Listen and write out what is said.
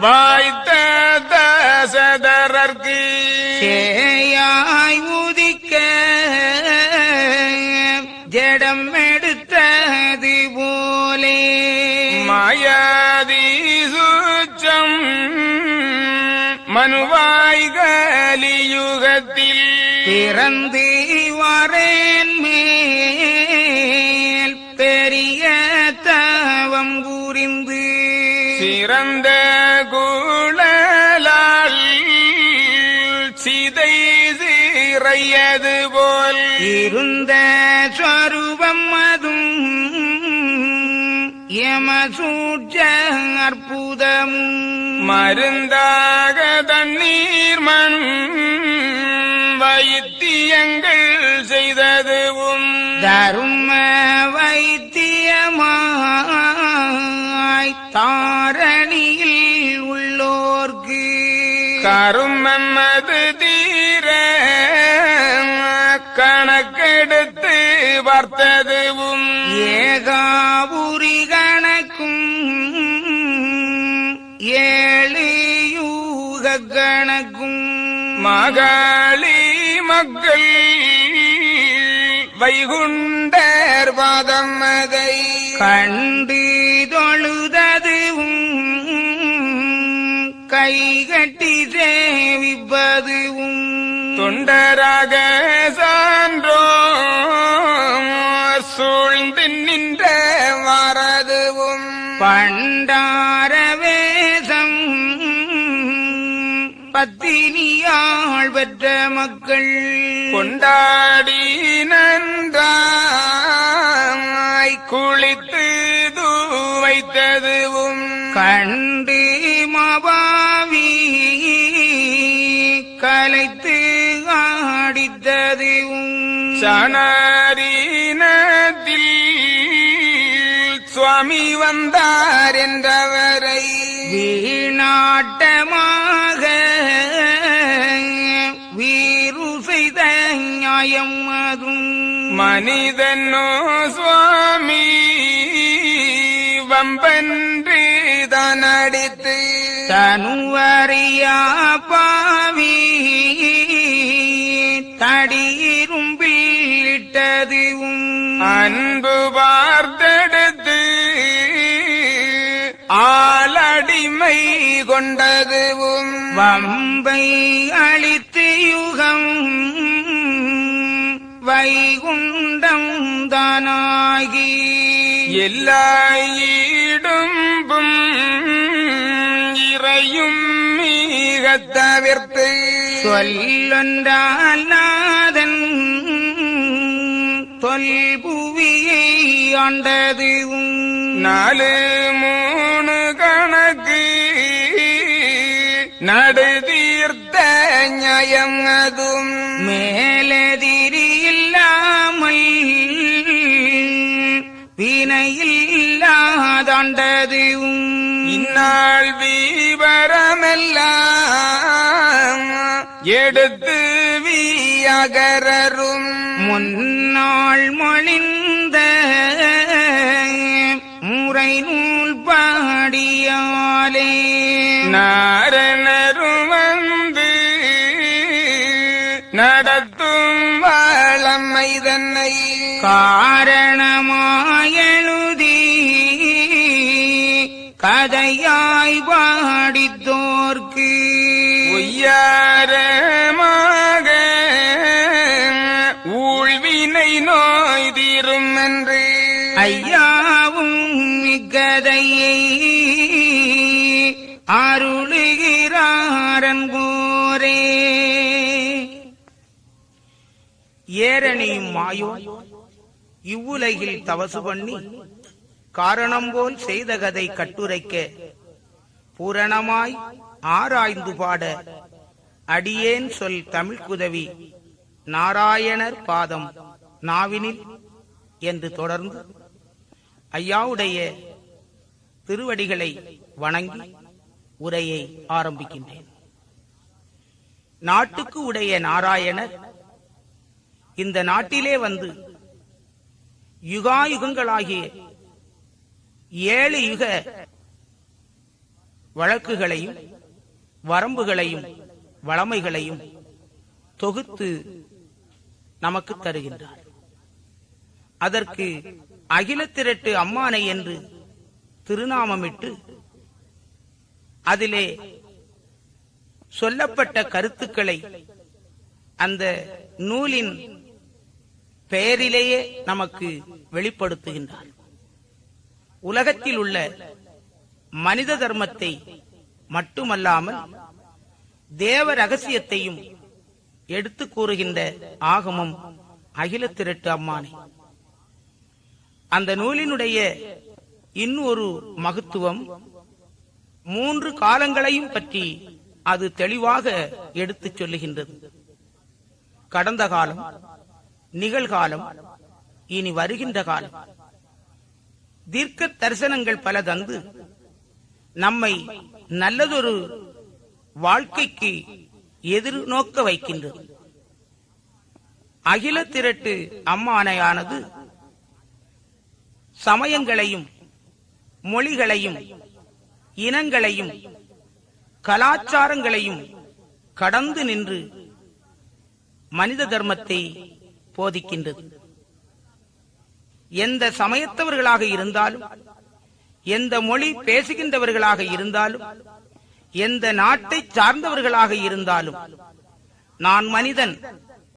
வாய்த்த தசதரர்க்கு சேயாய் உதிக்க ஜடம் எடுத்தது போலே மாயாதி சுச்சம் மனுவாய் கலியுகத்தில் பிறந்து வரேன் மேல் பெரிய தவம் புரிந்து சிறந்த குழலால் சிதை சிறையது போல் இருந்த ஸ்வரூபம் அதும் யமசூட்ச அற்புதமும் மருந்தாக தண்ணீர் மண் வைத்தியங்கள் செய்ததுவும் தரும வைத்தியமாய் தாரணியில் உள்ளோர்க்கு கருமது தீர கணக்கெடுத்து பார்த்ததுவும் ஏகாபுரி கணக்கும் 7 யூக கணக்கும் மகாளி மக்கள் வைகுண்டர் பாதம் அதை கண்டு தொழுததுவும் கைகட்டி சேவிப்பதுவும் தொண்டராக சான்றோ சூழ்ந்து நின்ற வரதுவும் பண்டார வேதம் பத்தினியாள் பெற்ற மக்கள் கொண்டாடி நன்றாய் குளித்து வைத்ததுவும் கண்டு மபாவி கலைத்து ஆடித்ததுவும் சனாரினத்தில் சுவாமி வந்தார் என்றவரை வீணாட்டமாக வீரு செய்த நியாயம் அதும் மனிதனோ சுவாமி வம்பன்று தான் அடித்து தனுவறியா பாவி தடியிரும்பில் இட்டதுவும் அன்பு பார்த்தெடுத்து ஆளடிமை கொண்டதுவும் வம்பை அளித்து யுகம் வைகுண்டம் தானாகி எல்லா ஈடும்பும் இறையும் மிக தவிர்த்து சொல்லொன்றால் நாதன் தொல்புவியை ஆண்டதுவும் 4 3 கணக்கு நடுதீர்த்த நியாயம் அதும் மேலதிரி இல்லாமல் வினையில்லாதாண்டதுவும் இந்நாள் வீவரமெல்லாம் எடுத்து வியகரரும் முன்னாள் மொழிந்த முறை நூல் பாடியாலே நாரணரும் வந்து நடத்தும் வளமை தன்னை காரணமாயெழுதி கதையாய் பாடித்தோர்க்கு ஒய்யாரமாக ஊழ்வினை நோய் தீரும் என்று ஐயாவும் இக்கதையை அருளுகிறாரன் போரே. ஏரணியும் மாயோ இவ்வுலகில் தவசு பண்ணி காரணம் போல் செய்த கதை கட்டுரைக்க பூரணமாய் ஆராய்ந்து பாட அடியேன் சொல் தமிழ்குதவி நாராயணர் பாதம் நாவினில் என்று தொடர்ந்து ஐயாவுடைய திருவடிகளை வணங்கி உரையை ஆரம்பிக்கின்றேன். நாட்டுக்கு உடைய நாராயணர் இந்த நாட்டிலே வந்து யுகாயுகங்களாகிய 7 யுக வழக்குகளையும் வரம்புகளையும் வளமைகளையும் தொகுத்து நமக்கு தருகின்றார். அதற்கு அகில திரட்டு அம்மானை என்று திருநாமமிட்டு அதிலே சொல்லப்பட்ட கருத்துக்களை அந்த நூலின் பெயரிலேயே நமக்கு வெளிப்படுத்துகின்றார். உலகத்தில் உள்ள மனித தர்மத்தை மட்டுமல்லாமல் தேவ ரகசியத்தையும் எடுத்து கூறுகின்ற ஆகமம் அகில திரட்டு அம்மானை. அந்த நூலினுடைய இன்னொரு மகத்துவம் 3 காலங்களையும் பற்றி அது தெளிவாக எடுத்துச் சொல்லுகின்றது. கடந்த காலம், நிகழ்காலம், இனி வருகின்ற காலம். தீர்க்க தரிசனங்கள் பல தந்து நம்மை நல்லதொரு வாழ்க்கைக்கு எதிர்நோக்க வைக்கின்றது. அகில திரட்டு அம்மானையானது சமயங்களையும் மொழிகளையும் இனங்களையும் கலாச்சாரங்களையும் கடந்து நின்று மனித தர்மத்தை போதிக்கின்றது. எந்த சமயத்தவர்களாக இருந்தாலும், எந்த மொழி பேசுகின்றவர்களாக இருந்தாலும், எந்த நாட்டை சார்ந்தவர்களாக இருந்தாலும், நான் மனிதன்,